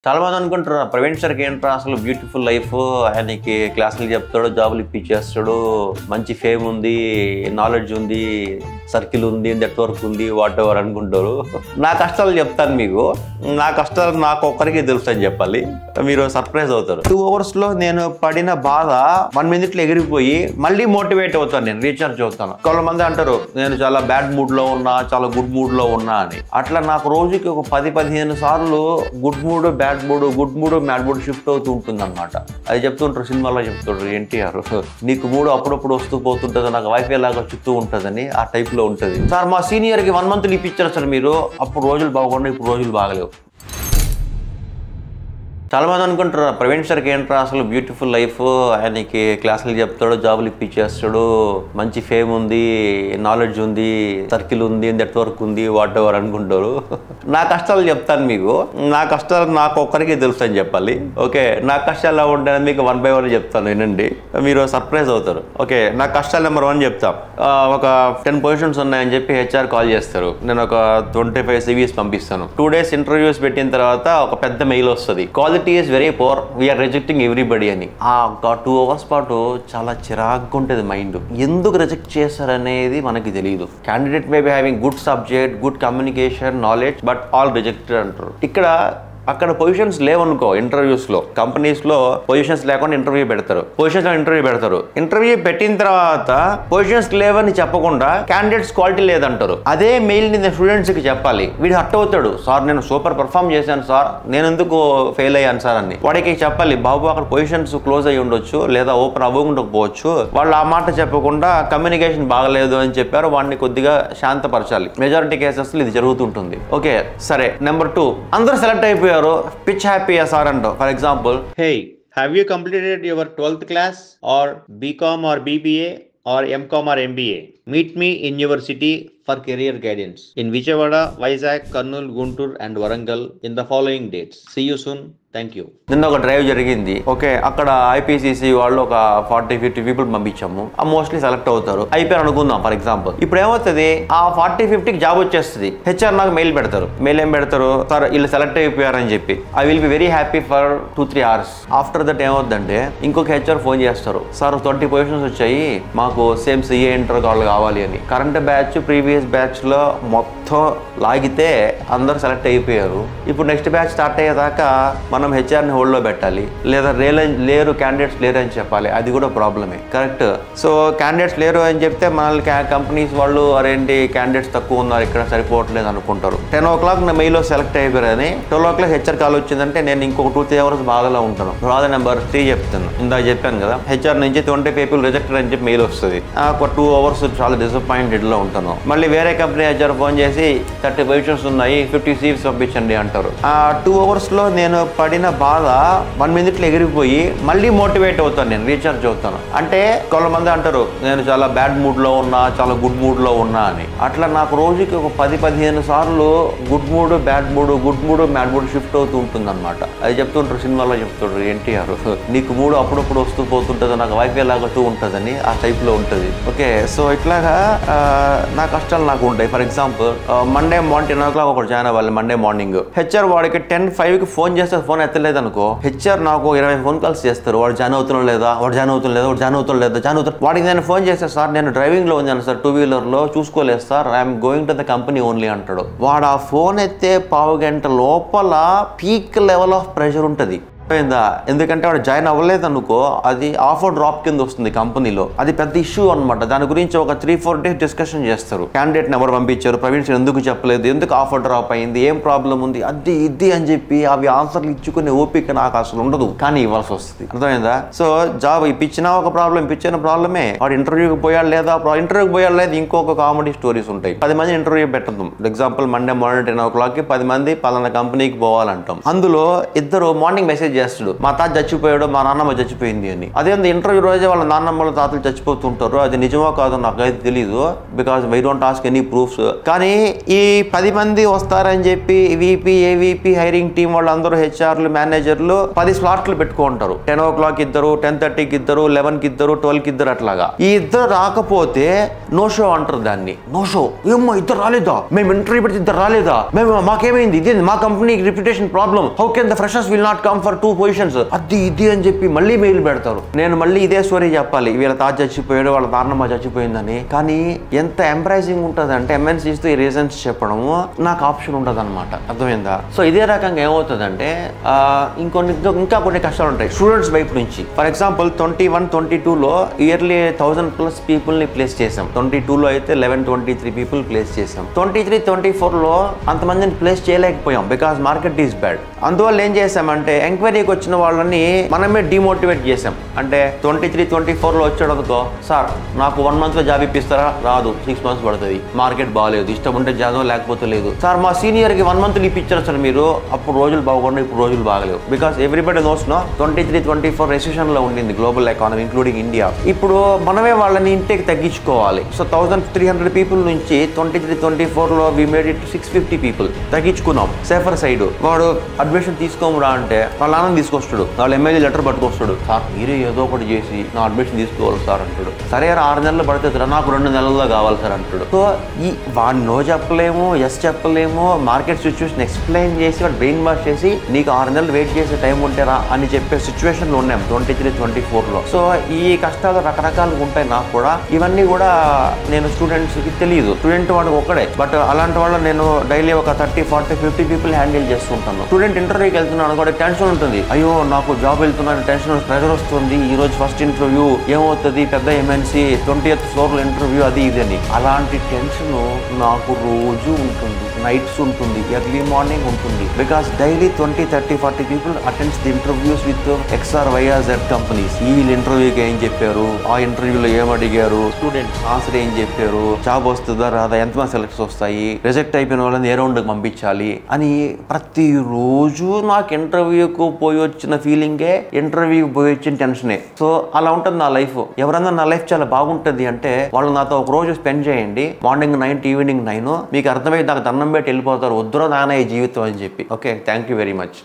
చాలా మంది అనుకుంటారు ప్రవీణ్ సార్కి ఏంట్రా అసలు బ్యూటిఫుల్ లైఫ్, ఆయనకి క్లాసులు చెప్తాడు, జాబులు ఇప్పించేస్తాడు, మంచి ఫేమ్ ఉంది, నాలెడ్జ్ ఉంది, సర్కిల్ ఉంది, నెట్వర్క్ ఉంది, వాట్ ఎవర్ అనుకుంటారు. నా కష్టాలు చెప్తాను మీకు. నా కష్టాలు నాకు ఒక్కరికి తెలుసు అని చెప్పాలి, మీరు సర్ప్రైజ్ అవుతారు. 2 hours నేను పడిన బాధ 1 minute ఎగిరిపోయి మళ్ళీ మోటివేట్ అవుతాను, నేను రీఛార్జ్ అవుతాను. కొంతమంది అంటారు నేను చాలా బ్యాడ్ మూడ్ లో ఉన్నా, చాలా గుడ్ మూడ్ లో ఉన్నా అని. అట్లా నాకు రోజుకి ఒక 10-15 సార్లు good mood, bad mood, good mood, bad mood shift అవుతూ ఉంటుంది అనమాట. అది చెప్తుంటారు, సినిమాలో చెప్తుంటారు ఎన్టీఆర్, నీకు మూడు అప్పుడప్పుడు వస్తూ పోతుంటుంది, నాకు వైఫై లాగా చుట్టూ ఉంటుందని. ఆ టైప్ లో ఉంటుంది. సార్ మా సీనియర్ కి 1 month ఇప్పించారు సార్ మీరు, అప్పుడు రోజులు బాగుండే, ఇప్పుడు రోజులు బాగలేవు. చాలా మంది అనుకుంటారు ప్రవీణ్ సార్కి ఏంట్రా అసలు బ్యూటిఫుల్ లైఫ్, ఆయనకి క్లాసులు చెప్తాడు, జాబులు ఇప్పించేస్తాడు, మంచి ఫేమ్ ఉంది, నాలెడ్జ్ ఉంది, సర్కిల్ ఉంది, నెట్వర్క్ ఉంది, వాట్ ఎవర్ అనుకుంటారు. నా కష్టాలు చెప్తాను మీకు. నా కష్టాలు నాకు ఒక్కరికి తెలుసు అని చెప్పాలి. ఓకే, నా కష్టాలు ఎలా ఉంటాయని మీకు 1 by 1 చెప్తాను, వినండి, మీరు సర్ప్రైజ్ అవుతారు. ఓకే, నా కష్టాలు నెంబర్ 1 చెప్తాం. ఒక 10 పొజిషన్స్ ఉన్నాయని చెప్పి హెచ్ఆర్ కాల్ చేస్తారు. నేను ఒక 25 CVs పంపిస్తాను. 2 days ఇంటర్వ్యూస్ పెట్టిన తర్వాత ఒక పెద్ద మెయిల్ వస్తుంది, quality is very poor, we're rejecting everybody అని. ఆ 2 hours పాటు చాలా చిరాగ్గా ఉంటుంది మైండ్. ఎందుకు రిజెక్ట్ చేస్తారనేది మనకి తెలియదు. Candidate may be having good subject, good communication, knowledge, but all rejected అంటారు. అక్కడ పొజిషన్స్ లేవనుకో, ఇంటర్వ్యూస్ లో, కంపెనీస్ లో పొజిషన్స్ లేకుండా ఇంటర్వ్యూ పెడతారు. ఇంటర్వ్యూ పెట్టిన తర్వాత పొజిషన్స్ లేవని చెప్పకుండా క్యాండిడేట్స్ క్వాలిటీ లేదంటారు. అదే మెయిల్ ని స్టూడెంట్స్ కి చెప్పాలి. వీడు హర్ట్ అవుతాడు, సార్ నేను సూపర్ పర్ఫామ్ చేశాను సార్, నేను ఎందుకు ఫెయిల్ అయ్యాను సార్ అని. వాడికి చెప్పాలి, బాబు అక్కడ పొజిషన్స్ క్లోజ్ అయ్యి ఉండొచ్చు, లేదా ఓపెన్ అవ్వకపోవచ్చు, వాళ్ళు ఆ మాట చెప్పకుండా కమ్యూనికేషన్ బాగలేదు అని చెప్పారు, వాడిని కొద్దిగా శాంతపరచాలి. మెజారిటీ కేసెస్ ఇది జరుగుతుంటుంది. ఓకే సరే, నెంబర్ 2, అందరూ సెలెక్ట్ అయిపోయారు, పిచ్ హ్యాపీ సార్ అంటావు. For example, hey, have you completed your 12th class or BCom or BBA or MCom or MBA? Meet me in your city for career guidance in Vijayawada, Vizag, Kurnool, Guntur and Warangal in the following dates. See you soon. Thank you. నిన్న ఒక drive జరిగింది. Okay, అక్కడ IPCC వాళ్ళు ఒక 40-50 people పంపించాము. Mostly select అవుతారు, అయిపోయారు అనుకుందాం for example. ఇప్పుడు ఏమవుతుంది, ఆ 40-50కి జాబ్ వచ్చేస్తుంది. హెచ్ఆర్ నాకు మెయిల్ పెడతారు. మెయిల్ ఏం పెడతారు, సార్ వీళ్ళు సెలెక్ట్ అయిపోయారని చెప్పి. I will be very happy for 2-3 hours. After that ఏమవుతుందంటే ఇంకొక హెచ్ఆర్ ఫోన్ చేస్తారు, సార్ 20 పొజిషన్స్ వచ్చాయి, మాకు సేమ్ CA ఇంటర్ వాళ్ళు కావాలి అని. కరెంట్ బ్యాచ్, ప్రీవియస్ బ్యాచ్ లో మొత్తం లాగితే అందరు సెలెక్ట్ అయిపోయారు. ఇప్పుడు నెక్స్ట్ బ్యాచ్ స్టార్ట్ అయ్యేదాకా మనం హెచ్ఆర్ని హోల్డ్లో పెట్టాలి, లేదా లేరు క్యాండిడేట్స్ లేరు అని చెప్పాలి. అది కూడా ప్రాబ్లమే, కరెక్ట్. సో క్యాండిడేట్స్ లేరు అని చెప్తే మనల్ని కంపెనీస్ వాళ్ళు అరేంటి క్యాండిడేట్స్ తక్కువ ఉన్నారు, ఇక్కడ సరిపోవట్లేదు అనుకుంటారు. 10 o'clock నా మెయిల్లో సెలెక్ట్ అయిపోయారని 12 o'clock హెచ్ఆర్ కాల్ వచ్చిందంటే నేను ఇంకొక 2-3 hours బాధలో ఉంటాను. బాధ నెంబర్ 3 చెప్తాను. ఇందాక చెప్పాను కదా, హెచ్ఆర్ నుంచి 20 people రిజెక్టెడ్ అని చెప్పి మెయిల్ వస్తుంది. ఒక 2 hours చాలా డిసప్పాయింటెడ్ లో ఉంటాను. మళ్ళీ వేరే కంపెనీ హెచ్ఆర్ ఫోన్ చేసి 30 పొజిషన్స్ ఉన్నాయి, 50 CVs పంపించండి అంటారు. ఆ 2 hours నేను పడిన బాధ 1 minute ఎగిరిపోయి మళ్ళీ మోటివేట్ అవుతాను, నేను రీఛార్జ్ అవుతాను. అంటే కొంతమంది అంటారు నేను చాలా బ్యాడ్ మూడ్ లో ఉన్నా, చాలా గుడ్ మూడ్ లో ఉన్నా అని. అట్లా నాకు రోజుకి ఒక 10-15 సార్లు good mood, bad mood, good mood, bad mood shift అవుతూ ఉంటుంది అనమాట. అది చెప్తుంటారు, సినిమాలో చెప్తుంటారు ఎన్టీఆర్, నీకు మూడు అప్పుడప్పుడు వస్తూ పోతుంటుంది, నాకు వైఫై లాగా ఉంటుందని. ఆ టైప్ లో ఉంటుంది. ఓకే, సో ఇట్లాగా నా కష్టాలు నాకు ఉంటాయి. For example, Monday morning 10 o'clock ఒకటి జాయిన్ అవ్వాలి. మండే మార్నింగ్ హెచ్ఆర్ వాడికి 10:05కి ఫోన్ చేస్తే ఫోన్ ఎత్తలేదు అనుకో, హెచ్ఆర్ నాకు 20 phone calls చేస్తారు. వాడు జాయిన్ అవుతున్నా లేదా, వాడికి నేను ఫోన్ చేస్తే, సార్ నేను డ్రైవింగ్ లో ఉన్నాను సార్, 2-wheeler లో చూసుకోలేదు sir, I'm going to the company only అంటాడు. వాడు ఆ ఫోన్ ఎత్తే 15 గంట లోపల పీక్ లెవెల్ ఆఫ్ ప్రెషర్ ఉంటుంది. ఎందుకంటే వాడు జాయిన్ అవ్వలేదు అనుకో, అది ఆఫర్ డ్రాప్ కింద వస్తుంది కంపెనీలో. అది పెద్ద ఇష్యూ అనమాట. దాని గురించి ఒక 3-4 days డిస్కషన్ చేస్తారు. క్యాండిడేట్ నెంబర్ పంపించారు, ప్రవీణ్ సార్ ఎందుకు చెప్పలేదు, ఎందుకు ఆఫర్ డ్రాప్ అయింది, ఏం ప్రాబ్లం ఉంది, అది ఇది అని చెప్పి అవి ఆన్సర్లు ఇచ్చుకునే ఓపిక నాకు అసలు ఉండదు, కానీ ఇవ్వాల్సి వస్తుంది. అర్థమైందా? సో జాబ్ ఇప్పించినా ఒక ప్రాబ్లం, ఇప్పించిన ప్రాబ్లమే. వాడు ఇంటర్వ్యూకి పోయాడు లేదా, ఇంకొక కామెడీ స్టోరీస్ ఉంటాయి. 10 మంది ఇంటర్వ్యూ పెట్టదు. ఎగ్జాంపుల్, మండే మార్నింగ్ 10 o'clockకి 10 మంది పలానా కంపెనీకి పోవాలంటాం. అందులో 2 మార్నింగ్ మెసేజ్ చేస్తాడు, మా తాత చచ్చిపోయాడు, మా నాన్నమ్మ చచ్చిపోయింది అని. అదే ఇంటర్వ్యూ రోజే వాళ్ళ నాన్నమ్మల తాతలు చచ్చిపోతుంటారు. అది నిజమో కాదో నాకైతే తెలీదు, because we don't ask any proofs. కానీ ఈ 10 మంది వస్తారని చెప్పి VP AVP హైరింగ్ టీం వాళ్ళందరూ హెచ్ఆర్లు మేనేజర్లు 10 స్లాట్లు పెట్టుకుంటారు. 10 o'clock ఇద్దరు, 10:30కి ఇద్దరు, 11కి ఇద్దరు, 12కి ఇద్దరు అట్లాగా. ఈ ఇద్దరు రాకపోతే నో షో అంటారు దాన్ని. నో షో ఏమో ఇద్దరు రాలేదా, మేము ఇంటర్వ్యూ పెడితే ఇద్దరు రాలేదా, మేము మాకేమైంది, ఇది మా company reputation problem, how can the freshers will not come for 2 positions, అది ఇది అని చెప్పి మళ్ళీ మెయిల్ పెడతారు. నేను మళ్ళీ ఇదే స్టోరీ చెప్పాలి, వీళ్ళ తాత చచ్చిపోయాడు, వాళ్ళ నాన్నమ్మ చచ్చిపోయిందని. కానీ ఎంత ఎంప్రైజింగ్ ఉంటుంది అంటే MNCs తో ఈ రీజన్స్ చెప్పడము నాకు ఆప్షన్ ఉంటుంది అనమాట. అర్థమైందా? సో ఇదే రకంగా ఏమవుతుందంటే ఇంకా కొన్ని కష్టాలు ఉంటాయి స్టూడెంట్స్ వైపు నుంచి. ఫర్ ఎగ్జాంపుల్ 21-22లో ఇయర్లీ 1000+ పీపుల్ని ప్లేస్ చేసాం. 22లో అయితే 1123 పీపుల్ ప్లేస్ చేసాం. 23-24లో అంతమందిని ప్లేస్ చేయలేకపోయాం బికాస్ మార్కెట్ ఈస్ బ్యాడ్. అందువల్ల ఏం చేసామంటే ఎంక్వైరీకి వచ్చిన వాళ్ళని మనమే డిమోటివేట్ చేసాం. అంటే 23-24లో వచ్చాడు అనుకో, సార్ నాకు 1 monthలో జాబ్ ఇప్పిస్తారా, రాదు, 6 months పడుతుంది, మార్కెట్ బాగాలేదు, ఇష్టం ఉంటే జాబ్ లేకపోతే లేదు. సార్ మా సీనియర్కి 1 month ఇప్పించారు సార్ మీరు, అప్పుడు రోజులు బాగుండే, ఇప్పుడు రోజులు బాగలేవు. Because everybody knows no 23-24 recession లో ఉండింది గ్లోబల్ ఎకానమీ ఇంక్లూడింగ్ ఇండియా. ఇప్పుడు మనమే వాళ్ళని ఇంటేక్ తగ్గించుకోవాలి. సో 1300 పీపుల్ నుంచి 23-24లో వి మేడ్ ఇట్ 650 పీపుల్ తగ్గించుకున్నాం. సేఫర్ సైడ్ వాడు అడ్మిషన్ తీసుకోమరా అంటే వాళ్ళ నాన్న తీసుకొస్తాడు, వాళ్ళ ఎమ్మెల్యే లెటర్ పట్టుకొస్తాడు, సార్ మీరే ఏదో ఒకటి చేసి నా అడ్మిషన్ తీసుకోవాలి సార్ అంటాడు. సరే 6 నెలలు పడితే నాకు 2 నెలల్లో కావాలి సార్ అంటాడు. సో ఈ వాడు నో చెప్పలేము, ఎస్ చెప్పలేము, మార్కెట్ సిచ్యువేషన్ ఎక్స్ప్లెయిన్ చేసి వాడు బ్రెయిన్ వాష్ చేసి నీకు 6 నెలలు వెయిట్ చేసే టైం ఉంటేరా అని చెప్పే సిచ్యువేషన్లో ఉన్నాం 23-24లో. సో ఈ కష్టాలు రకరకాలుగా ఉంటాయి నాకు కూడా. ఇవన్నీ కూడా నేను స్టూడెంట్స్కి తెలియదు, స్టూడెంట్ వాడికి ఒక్కడే, బట్ అలాంటి వాళ్ళు నేను డైలీ ఒక 30-40-50 పీపుల్ హ్యాండిల్ చేస్తుంటాను. స్టూడెంట్ ఇంటర్వ్యూకి వెళ్తున్నాను కూడా టెన్షన్ ఉంటుంది, అయ్యో నాకు జాబ్ వెళ్తున్నాను, టెన్షన్ ప్రెజర్ వస్తుంది, ఈ రోజు ఫస్ట్ ఇంటర్వ్యూ ఏమవుతుంది, పెద్ద MNC 20th ఫ్లోర్లో ఇంటర్వ్యూ, అది ఇది అని. అలాంటి టెన్షన్ నాకు రోజు ఉంటుంది, నైట్స్ ఉంటుంది, ఎర్లీ మార్నింగ్ ఉంటుంది. Because daily 20-30-40 people attends the interviews with XRYZ companies. వీళ్ళు ఇంటర్వ్యూకి ఏం చెప్పారు, ఆ ఇంటర్వ్యూలో ఏం అడిగారు, స్టూడెంట్స్ ఆన్సర్ ఏం చెప్పారు, జాబ్ వస్తుందా రాదా, ఎంతమంది సెలెక్ట్స్ వస్తాయి, రిజెక్ట్ అయిపోయిన వాళ్ళని ఏ రౌండ్కి పంపించాలి అని ప్రతిరోజు నాకు ఇంటర్వ్యూకు పోయి వచ్చిన ఫీలింగే, ఇంటర్వ్యూకి పోయి వచ్చిన టెన్షనే. సో అలా ఉంటుంది నా లైఫ్. ఎవరన్నా నా లైఫ్ చాలా బాగుంటుంది అంటే వాళ్ళు నాతో ఒక రోజు స్పెండ్ చేయండి, మార్నింగ్ 9 to ఈవినింగ్ 9, మీకు అర్థమై నాకు దండం పెట్టి వెళ్ళిపోతారు, వద్దురా నాన్న ఈ జీవితం అని చెప్పి. Okay, thank you very much.